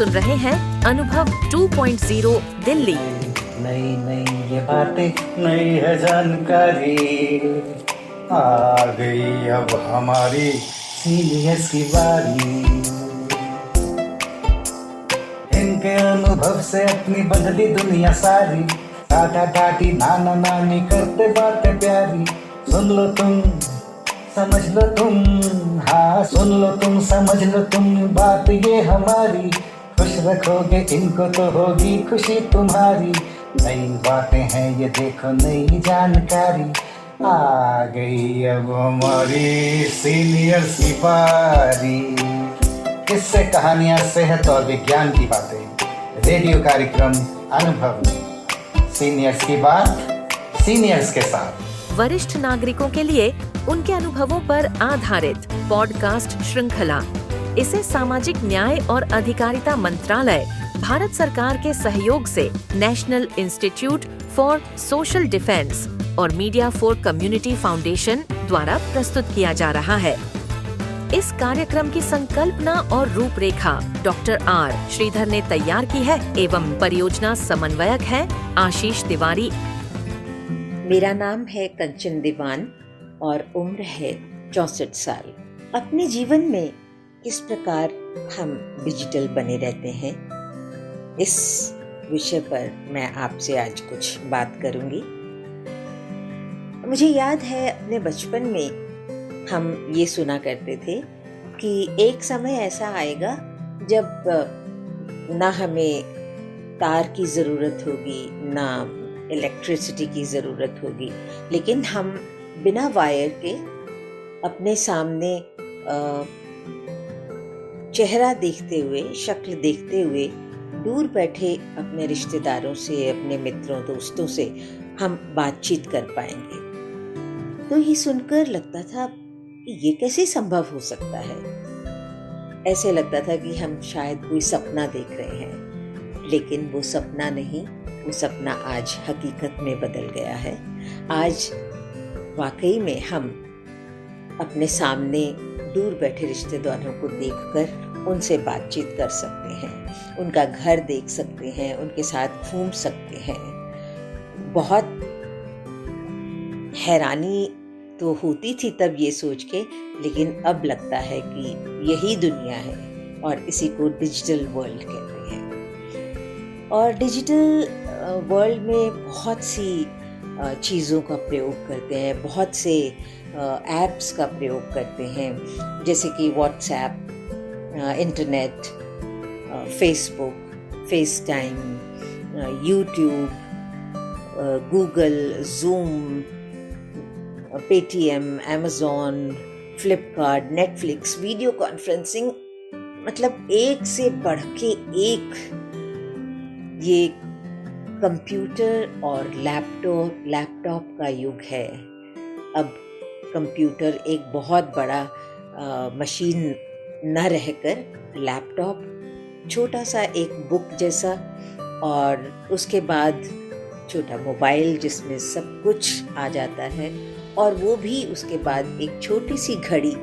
सुन रहे हैं अनुभव 2.0 दिल्ली। नई नई ये बातें, नई है जानकारी, आ गई अब हमारी सीनियर्स की बारी। इनके अनुभव से अपनी बदली दुनिया सारी, दादा दादी नाना नानी करते बातें प्यारी। सुन लो तुम, समझ लो तुम, हाँ सुन लो तुम, समझ लो तुम, बात ये हमारी। खुश रखोगे इनको तो होगी खुशी तुम्हारी। नई बातें हैं ये देखो, नई जानकारी, आ गई अब हमारी सीनियर्स की बारी। किस्से कहानियां, सेहत और विज्ञान की बातें, रेडियो कार्यक्रम अनुभव में सीनियर्स की बात, सीनियर्स के साथ। वरिष्ठ नागरिकों के लिए उनके अनुभवों पर आधारित पॉडकास्ट श्रृंखला। इसे सामाजिक न्याय और अधिकारिता मंत्रालय, भारत सरकार के सहयोग से national institute for social defence और मीडिया फॉर कम्युनिटी फाउंडेशन द्वारा प्रस्तुत किया जा रहा है। इस कार्यक्रम की संकल्पना और रूपरेखा डॉक्टर आर श्रीधर ने तैयार की है एवं परियोजना समन्वयक है आशीष तिवारी। मेरा नाम है कंचन दीवान और उम्र है 64 साल। अपने जीवन में किस प्रकार हम डिजिटल बने रहते हैं, इस विषय पर मैं आपसे आज कुछ बात करूंगी। मुझे याद है अपने बचपन में हम ये सुना करते थे कि एक समय ऐसा आएगा जब ना हमें तार की ज़रूरत होगी, ना इलेक्ट्रिसिटी की ज़रूरत होगी, लेकिन हम बिना वायर के अपने सामने चेहरा देखते हुए, शक्ल देखते हुए, दूर बैठे अपने रिश्तेदारों से, अपने मित्रों दोस्तों से हम बातचीत कर पाएंगे। तो ये सुनकर लगता था कि ये कैसे संभव हो सकता है। ऐसे लगता था कि हम शायद कोई सपना देख रहे हैं, लेकिन वो सपना नहीं, वो सपना आज हकीकत में बदल गया है। आज वाकई में हम अपने सामने दूर बैठे रिश्तेदारों को देखकर उनसे बातचीत कर सकते हैं, उनका घर देख सकते हैं, उनके साथ घूम सकते हैं। बहुत हैरानी तो होती थी तब ये सोच के, लेकिन अब लगता है कि यही दुनिया है और इसी को डिजिटल वर्ल्ड कहते हैं। और डिजिटल वर्ल्ड में बहुत सी चीज़ों का प्रयोग करते हैं, बहुत से ऐप्स का प्रयोग करते हैं, जैसे कि WhatsApp, internet, Facebook, face time, YouTube, Google, zoom, Paytm, Amazon, Flipkart, Netflix, video conferencing, मतलब एक से बढ़ के एक ये कंप्यूटर और लैपटॉप का युग है। अब कंप्यूटर एक बहुत बड़ा मशीन न रहकर लैपटॉप छोटा सा एक बुक जैसा, और उसके बाद छोटा मोबाइल जिसमें सब कुछ आ जाता है, और वो भी उसके बाद एक छोटी सी घड़ी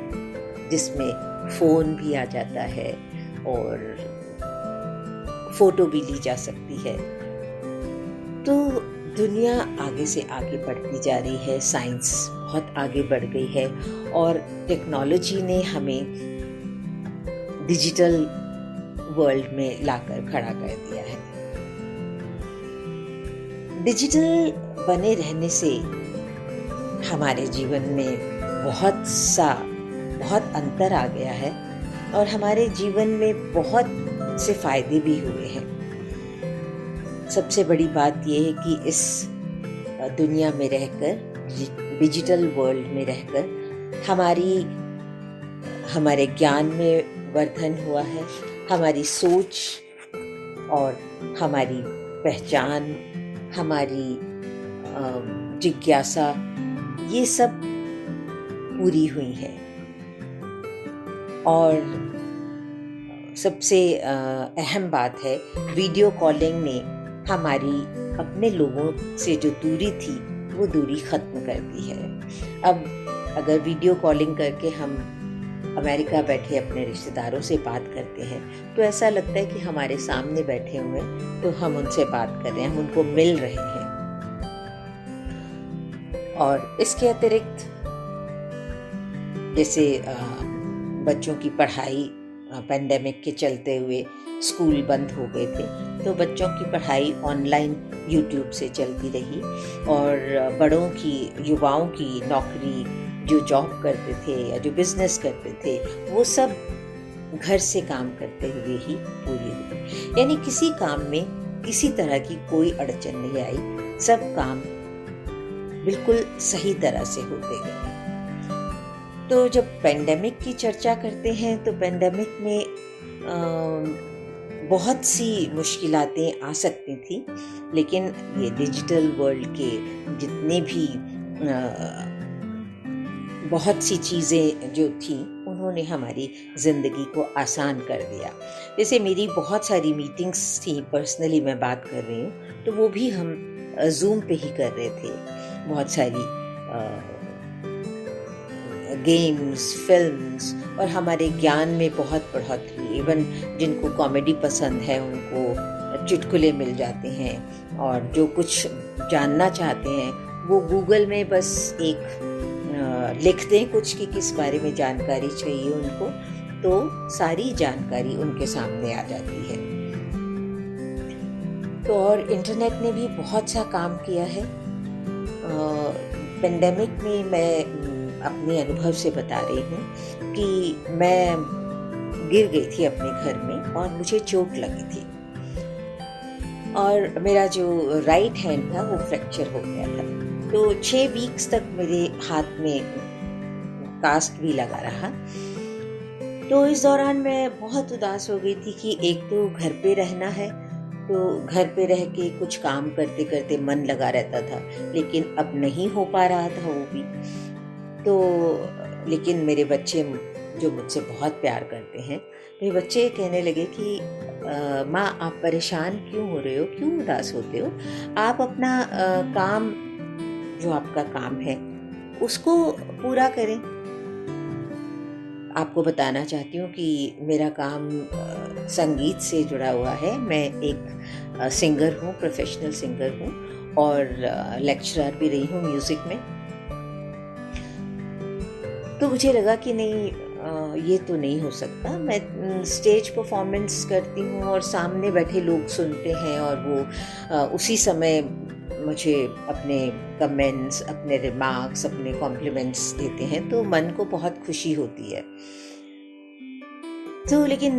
जिसमें फ़ोन भी आ जाता है और फ़ोटो भी ली जा सकती है। तो दुनिया आगे से आगे बढ़ती जा रही है, साइंस बहुत आगे बढ़ गई है और टेक्नोलॉजी ने हमें डिजिटल वर्ल्ड में लाकर खड़ा कर दिया है। डिजिटल बने रहने से हमारे जीवन में बहुत अंतर आ गया है और हमारे जीवन में बहुत से फायदे भी हुए हैं। सबसे बड़ी बात यह है कि इस दुनिया में रहकर, डिजिटल वर्ल्ड में रहकर हमारे ज्ञान में वर्धन हुआ है, हमारी सोच और हमारी पहचान, हमारी जिज्ञासा, ये सब पूरी हुई है। और सबसे अहम बात है, वीडियो कॉलिंग ने हमारी अपने लोगों से जो दूरी थी वो दूरी ख़त्म कर दी है। अब अगर वीडियो कॉलिंग करके हम अमेरिका बैठे अपने रिश्तेदारों से बात करते हैं तो ऐसा लगता है कि हमारे सामने बैठे हुए हैं, तो हम उनसे बात कर रहे हैं, हम उनको मिल रहे हैं। और इसके अतिरिक्त जैसे बच्चों की पढ़ाई पेंडेमिक के चलते हुए स्कूल बंद हो गए थे, तो बच्चों की पढ़ाई ऑनलाइन यूट्यूब से चलती रही, और बड़ों की, युवाओं की नौकरी, जो जॉब करते थे या जो बिजनेस करते थे, वो सब घर से काम करते हुए ही पूरी हुई। यानी किसी काम में किसी तरह की कोई अड़चन नहीं आई, सब काम बिल्कुल सही तरह से होते गए। तो जब पेंडेमिक की चर्चा करते हैं तो पेंडेमिक में बहुत सी मुश्किलातें आ सकती थी, लेकिन ये डिजिटल वर्ल्ड के जितने भी बहुत सी चीज़ें जो थी, उन्होंने हमारी ज़िंदगी को आसान कर दिया। जैसे मेरी बहुत सारी मीटिंग्स थी, पर्सनली मैं बात कर रही हूँ, तो वो भी हम जूम पे ही कर रहे थे। बहुत सारी गेम्स, फिल्म्स, और हमारे ज्ञान में बहुत बढ़त हुई। इवन जिनको कॉमेडी पसंद है उनको चुटकुले मिल जाते हैं, और जो कुछ जानना चाहते हैं वो गूगल में बस एक लिखते हैं कुछ कि किस बारे में जानकारी चाहिए उनको, तो सारी जानकारी उनके सामने आ जाती है। तो और इंटरनेट ने भी बहुत सा काम किया है। पेंडेमिक में मैं अपने अनुभव से बता रही हूँ कि मैं गिर गई थी अपने घर में और मुझे चोट लगी थी, और मेरा जो राइट हैंड था वो फ्रैक्चर हो गया था। तो 6 वीक्स तक मेरे हाथ में कास्ट भी लगा रहा। तो इस दौरान मैं बहुत उदास हो गई थी कि एक तो घर पे रहना है, तो घर पे रह के कुछ काम करते करते मन लगा रहता था, लेकिन अब नहीं हो पा रहा था वो भी। तो लेकिन मेरे बच्चे जो मुझसे बहुत प्यार करते हैं, मेरे बच्चे कहने लगे कि माँ आप परेशान क्यों हो रहे हो, क्यों उदास होते हो, आप अपना काम, जो आपका काम है उसको पूरा करें। आपको बताना चाहती हूँ कि मेरा काम संगीत से जुड़ा हुआ है। मैं एक सिंगर हूँ, प्रोफेशनल सिंगर हूँ, और लेक्चरर भी रही हूँ म्यूज़िक में। तो मुझे लगा कि नहीं, ये तो नहीं हो सकता। मैं स्टेज परफॉर्मेंस करती हूँ और सामने बैठे लोग सुनते हैं, और वो उसी समय मुझे अपने कमेंट्स, अपने रिमार्क्स, अपने कॉम्प्लीमेंट्स देते हैं, तो मन को बहुत खुशी होती है। तो लेकिन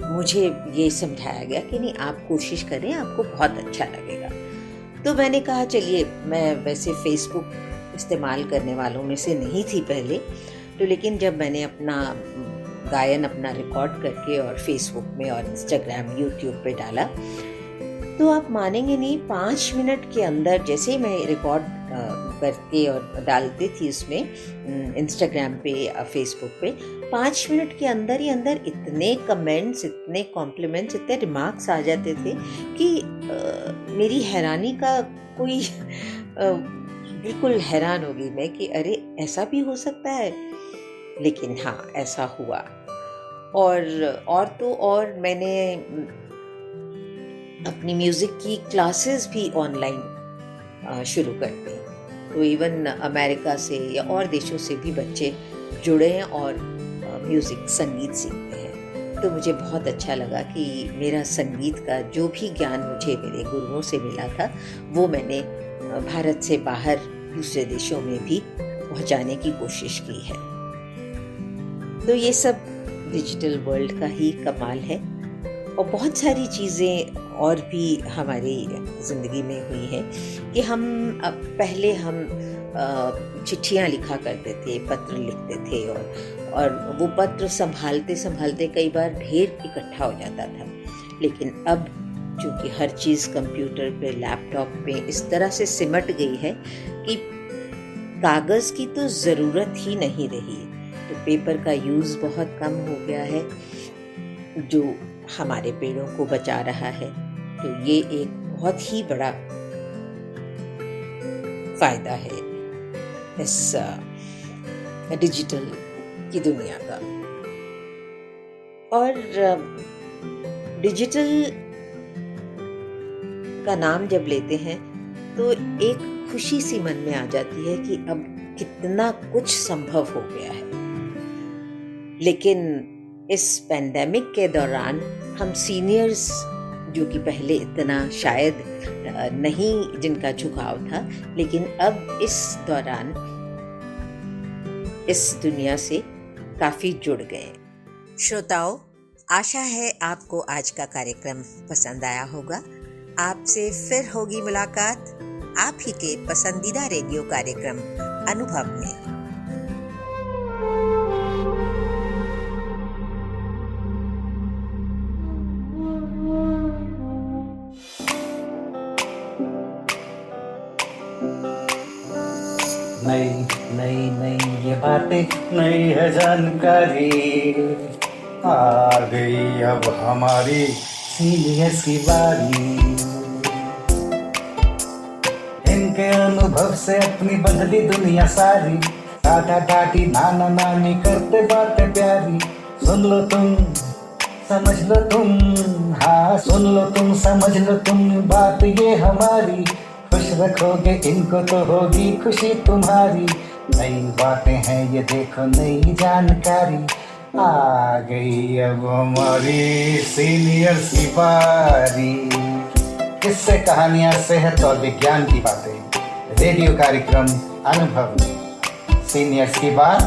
मुझे ये समझाया गया कि नहीं, आप कोशिश करें, आपको बहुत अच्छा लगेगा। तो मैंने कहा चलिए, मैं वैसे फेसबुक इस्तेमाल करने वालों में से नहीं थी पहले, तो लेकिन जब मैंने अपना गायन अपना रिकॉर्ड करके और फेसबुक में और इंस्टाग्राम, यूट्यूब पे डाला, तो आप मानेंगे नहीं, 5 मिनट के अंदर, जैसे मैं रिकॉर्ड करके और डालती थी उसमें इंस्टाग्राम पे, फेसबुक पे, 5 मिनट के अंदर ही अंदर इतने कमेंट्स, इतने कॉम्प्लीमेंट्स, इतने रिमार्क्स आ जाते थे कि मेरी हैरानी का कोई बिल्कुल हैरान हो गई मैं कि अरे ऐसा भी हो सकता है। लेकिन हाँ, ऐसा हुआ। और तो और मैंने अपनी म्यूज़िक की क्लासेस भी ऑनलाइन शुरू कर दी। तो इवन अमेरिका से या और देशों से भी बच्चे जुड़े हैं और म्यूज़िक, संगीत सीखते हैं। तो मुझे बहुत अच्छा लगा कि मेरा संगीत का जो भी ज्ञान मुझे मेरे गुरुओं से मिला था, वो मैंने भारत से बाहर दूसरे देशों में भी पहुंचाने की कोशिश की है। तो ये सब डिजिटल वर्ल्ड का ही कमाल है। और बहुत सारी चीज़ें और भी हमारी ज़िंदगी में हुई हैं कि पहले हम चिट्ठियाँ लिखा करते थे, पत्र लिखते थे, और वो पत्र संभालते संभालते कई बार ढेर इकट्ठा हो जाता था। लेकिन अब चूँकि हर चीज़ कंप्यूटर पे, लैपटॉप पे इस तरह से सिमट गई है कि कागज़ की तो ज़रूरत ही नहीं रही। तो पेपर का यूज़ बहुत कम हो गया है, जो हमारे पेड़ों को बचा रहा है। तो ये एक बहुत ही बड़ा फ़ायदा है इस डिजिटल की दुनिया का। और डिजिटल का नाम जब लेते हैं तो एक खुशी सी मन में आ जाती है कि अब कितना कुछ संभव हो गया है। लेकिन इस पेंडेमिक के दौरान हम सीनियर्स, जो कि पहले इतना शायद नहीं जिनका झुकाव था, लेकिन अब इस दौरान इस दुनिया से काफी जुड़ गए। श्रोताओ, आशा है आपको आज का कार्यक्रम पसंद आया होगा। आपसे फिर होगी मुलाकात आप ही के पसंदीदा रेडियो कार्यक्रम अनुभव में। नई नई नई ये बातें, नई है जानकारी, आ गई अब हमारी सीनियर्स की बारी। इनके अनुभव से अपनी बदली दुनिया सारी, टाटा टाटी नाना नानी करते बातें प्यारी। सुन लो तुम, समझ लो तुम, हाँ सुन लो तुम, समझ लो तुम, बात ये हमारी। खुश रखोगे इनको तो होगी खुशी तुम्हारी। नई बातें हैं ये देखो, नई जानकारी, आ गई अब हमारी सीनियर्स की बारी। किस्से, कहानियां, सेहत और विज्ञान की बातें, रेडियो कार्यक्रम अनुभव में सीनियर्स की बात,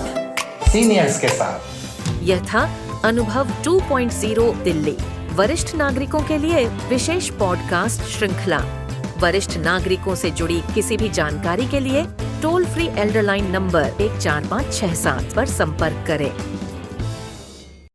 सीनियर्स के साथ। यह था अनुभव 2.0 दिल्ली, वरिष्ठ नागरिकों के लिए विशेष पॉडकास्ट श्रृंखला। वरिष्ठ नागरिकों से जुड़ी किसी भी जानकारी के लिए toll free Elder line number 14567 पर संपर्क करें।